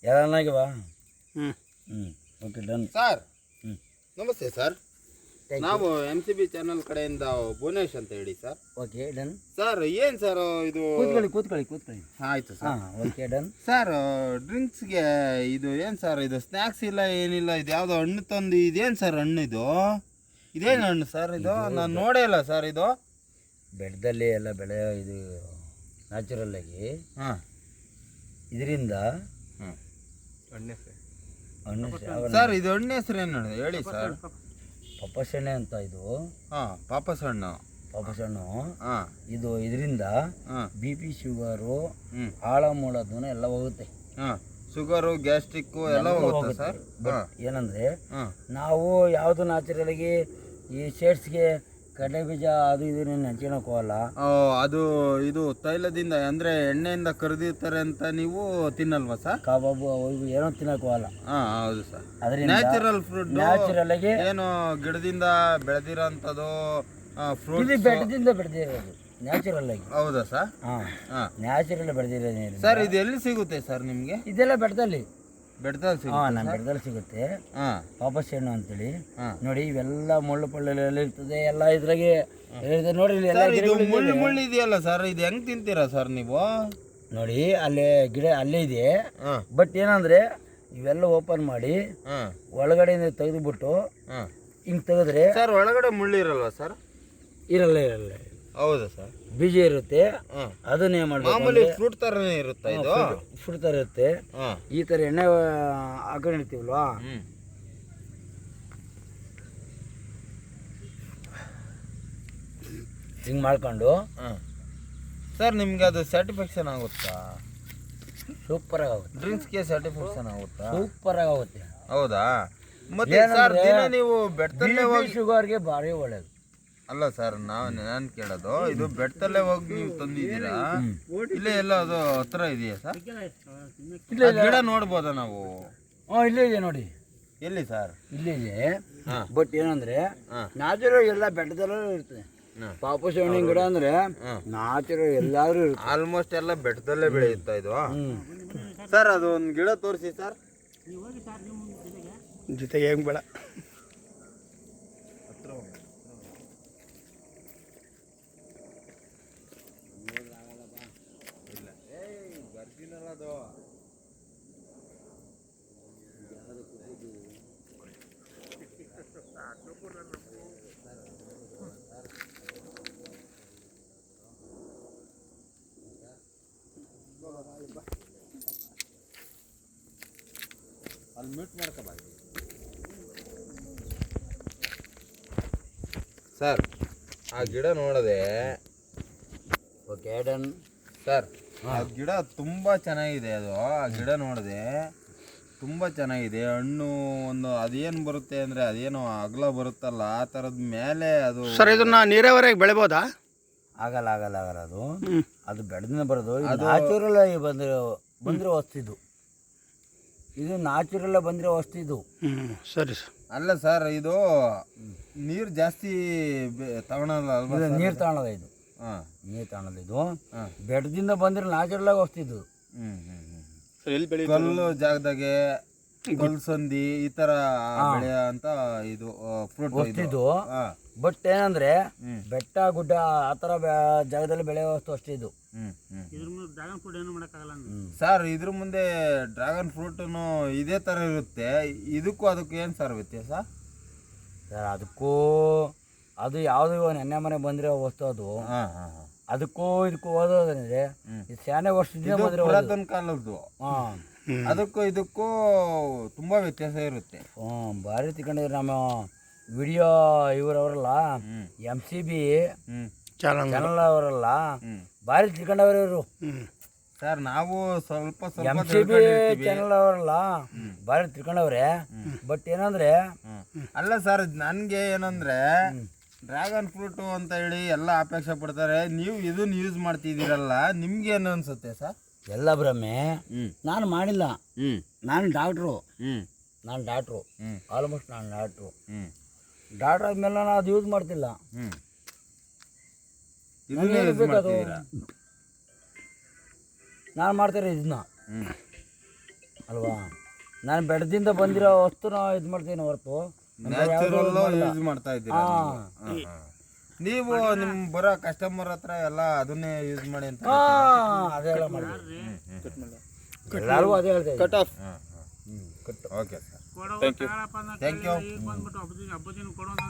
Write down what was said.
ಯಾರನ್ನಾಗಿವಾ okay done sir. ನಮಸ್ತೆ sir, ನಾವು MCB channel ಕಡೆಯಿಂದ ಭುವನೇಶ್ ಅಂತ ಹೇಳಿ ಸರ್. Okay done sir. ಏನು ಸರ್ ಇದು? ಕೂತ್ಕೊಳ್ಳಿ. ಆಯಿತು ಸರ್. ಓಕೆ ಡನ್ ಸರ್, ಡ್ರಿಂಕ್ಸ್ಗೆ ಇದು ಏನು ಸರ್, ಇದು ಸ್ನ್ಯಾಕ್ಸ್ ಇಲ್ಲ ಏನಿಲ್ಲ, ಇದು ಯಾವುದೋ ಹಣ್ಣು ತಂದು, ಇದೇನು ಸರ್ ಹಣ್ಣು ಇದು? ಇದೇನು ಹಣ್ಣು ಸರ್ ಇದು? ನಾನು ನೋಡೇ ಇಲ್ಲ ಸರ್ ಇದು. ಬೆಟ್ಟದಲ್ಲಿ ಎಲ್ಲ ಬೆಳೆಯೋ ಇದು ನ್ಯಾಚುರಲ್ ಆಗಿ ಇದರಿಂದ ಹಣ್ಣು ಸರ್. ಇದು ಹಣ್ಣು ಹೆಸರು ಏನು ಹೇಳಿ ಸರ್? ಪಪ್ಪಸಣ್ಣೆ ಅಂತ ಇದು. ಪಾಪಸ್ ಹಣ್ಣು. ಇದು ಇದರಿಂದ BP ಶುಗರು ಆಳ ಮೂಳದೂ ಎಲ್ಲ ಹೋಗುತ್ತೆ. ಶುಗರು ಗ್ಯಾಸ್ಟ್ರಿಕ್ಕು ಎಲ್ಲ ಹೋಗುತ್ತೆ ಸರ್. ಏನಂದ್ರೆ ನಾವು ಯಾವುದು ನ್ಯಾಚುರಲ್ ಆಗಿ ಈ ಶೇಡ್ಸ್ಗೆ ಕಡಲೆ ಬೀಜ ಅದು ಇದು ನೆಂಚ್ಕೊಳಕ್ ಹೋಗಲ್ಲ. ಅದು ಇದು ತೈಲದಿಂದ ಅಂದ್ರೆ ಎಣ್ಣೆಯಿಂದ ಕರೆದಿರ್ತಾರೆ ಅಂತ ನೀವು ತಿನ್ನಲ್ವಾ ಸರ್? ಕಬಾಬು ಏನೋ ತಿನ್ನಕ್ ಹೋಗಲ್ಲ. ಹೌದು ಸರ್. ನ್ಯಾಚುರಲ್ ಫ್ರೂಟ್ ನ್ಯಾಚುರಲ್ ಆಗಿ ಏನು ಗಿಡದಿಂದ ಬೆಳೆದಿರೋಂಥದ್ದು ಫ್ರೂಟ್ ಬೆಟ್ಟದಿಂದ ಬೆಳೆದಿರೋದು ನ್ಯಾಚುರಲ್ ಆಗಿ. ಹೌದಾ ಸರ್? Natural ಬೆಳೆದಿರೋದು sir. ಇದು ಎಲ್ಲಿ ಸಿಗುತ್ತೆ ಸರ್ ನಿಮಗೆ? ಇದೆಲ್ಲ ಬೆಟ್ಟದಲ್ಲಿ ನಮ್ಮ ಬೆಟ್ಟದಲ್ಲಿ ಸಿಗುತ್ತೆ. ಪಾಪಸ್ ಹಣ್ಣು ಅಂತೇಳಿ ನೋಡಿ. ಇವೆಲ್ಲ ಮುಳ್ಳು ಪಳ್ಳೆಲ್ಲ ಇರ್ತದೆ ಎಲ್ಲ ಇದ್ರಾಗೆ ನೋಡಿ. ಮುಳ್ಳು ಇದೆಯಲ್ಲ ಸರ್, ಇದು ಹೆಂಗ್ ತಿಂತೀರಾ ಸರ್ ನೀವು? ನೋಡಿ ಅಲ್ಲೇ ಗಿಡ ಅಲ್ಲೇ ಇದೆ. ಬಟ್ ಏನಂದ್ರೆ ಇವೆಲ್ಲ ಓಪನ್ ಮಾಡಿ ಒಳಗಡೆಯಿಂದ ತೆಗೆದುಬಿಟ್ಟು ಹಿಂಗ್ ತೆಗೆದ್ರೆ ಸರ್ ಒಳಗಡೆ ಮುಳ್ಳು ಇರಲ್ವಾ ಸರ್? ಇರಲ್ಲ. ಹೌದಾ ಸರ್? ಬೀಜ ಇರುತ್ತೆ, ಅದನ್ನೇ ಮಾಡ್ಬೇಕು. ಮಾಮೂಲಿ ಫ್ರೂಟ್ ತರನೇ ಇರುತ್ತೆ ಇದು. ಫ್ರೂಟ್ ತರ ಇರುತ್ತೆ. ಈ ತರ ಎಣ್ಣೆ ಹಾಕೊಂಡಿರ್ತೀವಲ್ವಾ, ಹಿಂಗ್ ಮಾಡ್ಕೊಂಡು ಸರ್ ನಿಮ್ಗೆ ಅದು ಸ್ಯಾಟಿಸ್ಫ್ಯಾಕ್ಷನ್ ಆಗುತ್ತಾ? ಸೂಪರ್ ಆಗುತ್ತೆ. ಡ್ರಿಂಕ್ಸ್ಗೆ ಸ್ಯಾಟಿಸ್ಫ್ಯಾಕ್ಷನ್ ಆಗುತ್ತಾ? ಸೂಪರ್ ಆಗುತ್ತೆ. ಹೌದಾ? ಮತ್ತೆ ಸರ್ ದಿನ ನೀವು ಬೆಟ್ಟದಲ್ಲೇ ಹೋಗಿ ಶುಗರ್ಗೆ ಭಾರಿ ಒಳ್ಳೇದು. ಅಲ್ಲ ಸರ್, ನಾನು ಕೇಳೋದು ಇದು ಬೆಟ್ಟದಲ್ಲೇ ಹೋಗಿ ನೀವು ತಂದಿದ್ದೀರಾ, ಇಲ್ಲೇ ಎಲ್ಲ ಅದು ಹತ್ರ ಇದೆಯಾ ಸರ್? ಗಿಡ ನೋಡ್ಬೋದಾ ನಾವು? ಇಲ್ಲೇ ಇದೆ ನೋಡಿ. ಎಲ್ಲಿ ಸರ್? ಇಲ್ಲೇ ಇದೆ. ಬಟ್ ಏನಂದ್ರೆ ನ್ಯಾಚುರಲ್ ಎಲ್ಲ ಬೆಟ್ಟದಲ್ಲೂ ಇರ್ತದೆ. ಪಾಪಸ್ ಹಣ್ಣಿನ ಗಿಡ ಅಂದ್ರೆ ನ್ಯಾಚುರಲ್ ಎಲ್ಲಾದ್ರೂ ಇರುತ್ತೆ. ಆಲ್ಮೋಸ್ಟ್ ಎಲ್ಲ ಬೆಟ್ಟದಲ್ಲೇ ಬೆಳೆಯುತ್ತಾ ಇದು ಸರ್. ಅದು ಒಂದು ಗಿಡ ತೋರಿಸಿ ಸರ್. ಜೊತೆಗೆ ಹೆಂಗ್ ಬೇಡ ಅಲ್ಲಿ ಮ್ಯೂಟ್ ಮಾಡ್ಕೋಬಾರ್ದು ಸರ್. ಆ ಗಿಡ ನೋಡದೆ ಓಕೆ ಡನ್ ಸರ್. ಆ ಗಿಡ ತುಂಬ ಚೆನ್ನಾಗಿದೆ. ಅದು ಆ ಗಿಡ ನೋಡಿದೆ ತುಂಬ ಚೆನ್ನಾಗಿದೆ. ಹಣ್ಣು ಒಂದು ಅದೇನು ಬರುತ್ತೆ ಅಂದರೆ ಅದೇನೋ ಅಗಲ ಬರುತ್ತಲ್ಲ ಆ ಥರದ ಮೇಲೆ ಅದು. ಸರ್ ಇದನ್ನ ನೀರಾವರಿಯಾಗಿ ಬೆಳೆಬೋದಾ? ಆಗಲ್ಲ. ಅದು ಬೆಳೆದಿಂದ ಬರೋದು. ನ್ಯಾಚುರಲ್ ಆಗಿ ಬಂದಿರೋ ವಸ್ತು ಇದು ನ್ಯಾಚುರಲ್ ಬಂದಿರೋ ವಸ್ತು ಇದು. ಸರಿ ಸರ್. ಅಲ್ಲ ಸರ್, ಇದು ನೀರು ಜಾಸ್ತಿ ತಗೊಳಲ್ಲ ಅಲ್ವಾ? ನೀರು ತಗೊಳಲ್ಲ ಇದು. ನೀರು ತಗೊಳಲ್ಲ ಇದು. ಬೆಟ್ಟದಿಂದ ಬಂದಿರೋ ನ್ಯಾಚುರಲ್ ಆಗಿ ವಸ್ತು ಇದು. ಕಲ್ಲು ಜಾಗದಾಗೆ ಕಲ್ಸಂದಿ ಈ ತರ ಬೆಳೆಯ ಅಂತ ಇದು ಫ್ರೂಟ್ ಇದು. ಬಟ್ ಏನಂದ್ರೆ ಬೆಟ್ಟ ಗುಡ್ಡ ಆ ತರ ಜಾಗದಲ್ಲಿ ಬೆಳೆಯೋ ವಸ್ತು ಅಷ್ಟೇ ಇದು. ಡ್ರ್ಯಾಗನ್ ಫ್ರೂಟ್ ಏನು ಮಾಡೋಕ್ಕಾಗಲ್ಲ ಸರ್. ಇದ್ರ ಮುಂದೆ ಡ್ರ್ಯಾಗನ್ ಫ್ರೂಟನು ಇದೇ ತರ ಇರುತ್ತೆ. ಇದಕ್ಕೂ ಅದಕ್ಕೂ ಏನು ಸರ್ ವ್ಯತ್ಯಾಸ? ಸರ್ ಅದಕ್ಕೂ ಅದು ಯಾವುದು ನೆನ್ನೆ ಮನೆ ಬಂದಿರೋ ವಸ್ತು ಅದು. ಅದಕ್ಕೂ ಇದಕ್ಕೂ ಓದೋದಂದ್ರೆ ಶಾನೆ ವರ್ಷದಿಂದ ಪುರಾತನ ಕಾಲದ್ದು. ಅದಕ್ಕೂ ಇದಕ್ಕೂ ತುಂಬಾ ವ್ಯತ್ಯಾಸ ಇರುತ್ತೆ. ಭಾರಿ ತಿಳ್ಕೊಂಡಿದ್ರು. ನಮ್ಮ ವಿಡಿಯೋ ಇವರವರಲ್ಲ MCB ಚಾನಲ್ ಅವರಲ್ಲ, ಭಾರಿ ತಿಳ್ಕೊಂಡವ್ರು ಇವರು ಸರ್. ನಾವು ಸ್ವಲ್ಪ MCB ಚಾನಲ್ ಅವರಲ್ಲ ಭಾರಿ ತಿಳ್ಕೊಂಡವ್ರೆ. ಬಟ್ ಏನಂದ್ರೆ ಅಲ್ಲ ಸರ್, ನನ್ಗೆ ಏನಂದ್ರೆ ಡ್ರ್ಯಾಗನ್ ಫ್ರೂಟು ಅಂತ ಹೇಳಿ ಎಲ್ಲ ಅಪೇಕ್ಷೆ ಪಡ್ತಾರೆ. ನೀವು ಇದನ್ನ ಯೂಸ್ ಮಾಡ್ತಿದ್ದೀರಲ್ಲ, ನಿಮ್ಗೆ ಏನು ಅನ್ಸುತ್ತೆ ಸರ್? ಎಲ್ಲ ಭ್ರಮೆ. ನಾನು ಮಾಡಿಲ್ಲ. ನಾನು ಡಾಕ್ಟ್ರು. ಆಲ್ಮೋಸ್ಟ್ ನಾನು ಡಾಕ್ಟ್ರ್ ಆದ್ಮೇಲೆ ನಾನು ಅದು ಯೂಸ್ ಮಾಡ್ತಿಲ್ಲ. ನಾನು ಮಾಡ್ತಾರೆ ಇದನ್ನ ಹ್ಞೂ ಅಲ್ವಾ. ನಾನು ಬೆಟ್ಟದಿಂದ ಬಂದಿರೋ ವಸ್ತುನ ಇದು ಮಾಡ್ತೀನಿ ಹೊರತು ನ್ಯಾಚುರಲ್ಲು ಯೂಸ್ ಮಾಡ್ತಾ ಇದ್ದೀರಾ ನೀವು ನಿಮ್ಮ ಬರೋ ಕಸ್ಟಮರ್ ಹತ್ರ ಎಲ್ಲ ಅದನ್ನೇ ಯೂಸ್ ಮಾಡಿ ಅಂತ ಅದೆಲ್ಲ ಮಾಡ್ತೀವಿ. ಎಲ್ಲರಿಗೂ ಅದೇ ಹೇಳ್ತಾ cut off. Okay sir thank you. Thank you ಈಗ ಬಂದ್ಬಿಟ್ಟು ಹಬ್ಬದ ದಿನ ಕೊಡೋಣ